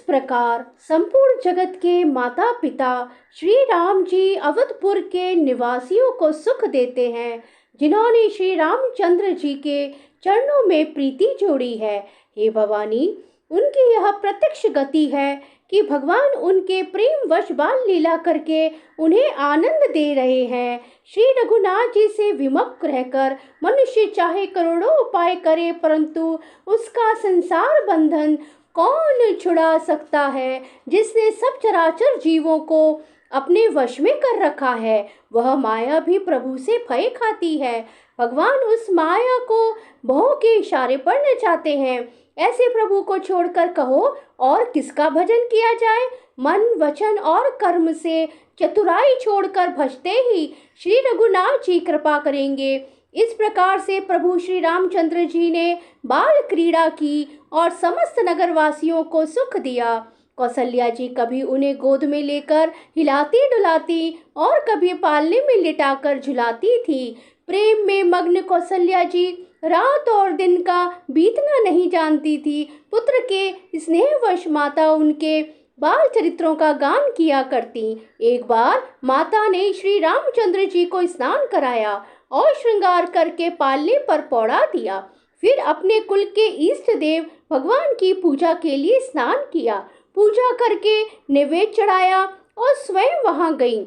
प्रकार संपूर्ण जगत के माता पिता श्री राम जी अवधपुर के निवासियों को सुख देते हैं, जिन्होंने श्री रामचंद्र जी के चरणों में प्रीति जोड़ी है। हे भवानी, उनकी यह प्रत्यक्ष गति है कि भगवान उनके प्रेम वश बाल लीला करके उन्हें आनंद दे रहे हैं। श्री रघुनाथ जी से विमुख रहकर मनुष्य चाहे करोड़ों उपाय करे, परंतु उसका संसार बंधन कौन छुड़ा सकता है। जिसने सब चराचर जीवों को अपने वश में कर रखा है, वह माया भी प्रभु से भय खाती है। भगवान उस माया को भों के इशारे पर नचाते हैं। ऐसे प्रभु को छोड़कर कहो और किसका भजन किया जाए। मन, वचन और कर्म से चतुराई छोड़कर भजते ही श्री रघुनाथ जी कृपा करेंगे। इस प्रकार से प्रभु श्री रामचंद्र जी ने बाल क्रीड़ा की और समस्त नगरवासियों को सुख दिया। कौशल्या जी कभी उन्हें गोद में लेकर हिलाती डुलाती और कभी पालने में लिटाकर झुलाती थी। प्रेम में मग्न कौशल्या जी रात और दिन का बीतना नहीं जानती थी। पुत्र के स्नेहवश माता उनके बाल चरित्रों का गान किया करती। एक बार माता ने श्री रामचंद्र जी को स्नान कराया और श्रृंगार करके पालने पर पौड़ा दिया। फिर अपने कुल के इष्ट देव भगवान की पूजा के लिए स्नान किया। पूजा करके नैवेद्य चढ़ाया और स्वयं वहां गई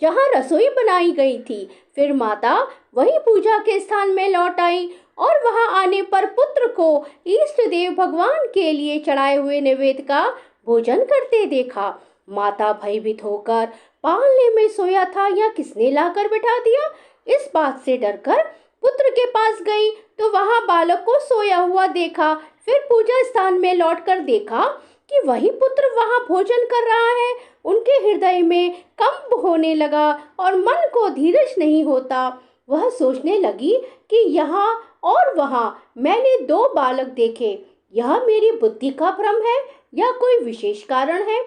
जहां रसोई बनाई गई थी। फिर माता वही पूजा के स्थान में लौट आई और वहां आने पर पुत्र को इष्ट देव भगवान के लिए चढ़ाए हुए नैवेद्य का भोजन करते देखा। माता भयभीत होकर पालने में सोया था या किसने लाकर बिठा दिया, इस बात से डरकर पुत्र के पास गई तो वहां बालक को सोया हुआ देखा। फिर पूजा स्थान में लौटकर देखा कि वही पुत्र वहां भोजन कर रहा है। उनके हृदय में कंप होने लगा और मन को धीरज नहीं होता। वह सोचने लगी कि यहाँ और वहां मैंने दो बालक देखे, यह मेरी बुद्धि का भ्रम है या कोई विशेष कारण है।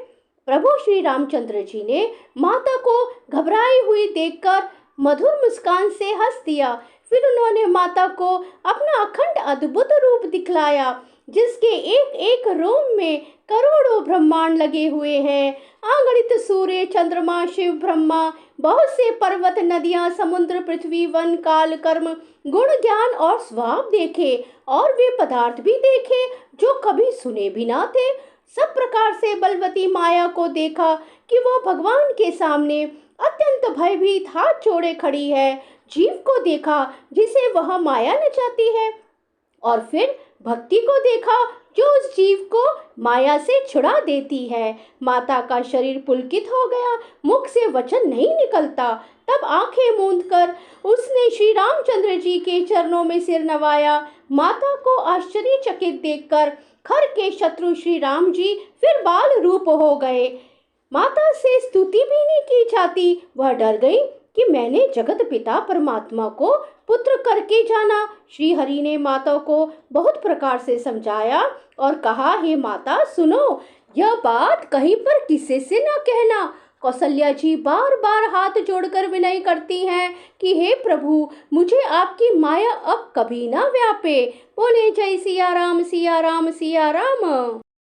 प्रभु श्री रामचंद्र जी ने माता को घबराई हुई देखकर मधुर मुस्कान से हंस दिया। फिर उन्होंने माता को अपना अखंड अद्भुत रूप दिखलाया, जिसके एक एक रोम में करोड़ों ब्रह्मांड लगे हुए हैं। अगणित सूर्य, चंद्रमा, शिव, ब्रह्मा, बहुत से पर्वत, नदियां, समुद्र, पृथ्वी, वन, काल, कर्म, गुण, ज्ञान और स्वभाव देखे और वे पदार्थ भी देखे जो कभी सुने भी ना थे। सब प्रकार से बलवती माया को देखा कि वह भगवान के सामने अत्यंत भयभीत हाथ जोड़े खड़ी है। जीव को देखा जिसे वह माया नचाती है और फिर भक्ति को देखा जो उस जीव को माया से छुड़ा देती है। माता का शरीर पुलकित हो गया, मुख से वचन नहीं निकलता। तब आंखें मूंदकर उसने श्री रामचंद्र जी के चरणों में सिर नवाया। माता को आश्चर्यचकित देखकर खर के शत्रु श्री राम जी फिर बाल रूप हो गए। माता से स्तुति भी नहीं की जाती। वह डर गई कि मैंने जगत पिता परमात्मा को पुत्र करके जाना। श्री हरि ने माता को बहुत प्रकार से समझाया और कहा, हे माता सुनो, यह बात कहीं पर किसी से न कहना। कौशल्या जी बार बार हाथ जोड़कर विनय करती हैं कि हे प्रभु, मुझे आपकी माया अब कभी ना व्यापे। बोले जय सिया राम सिया राम सिया राम।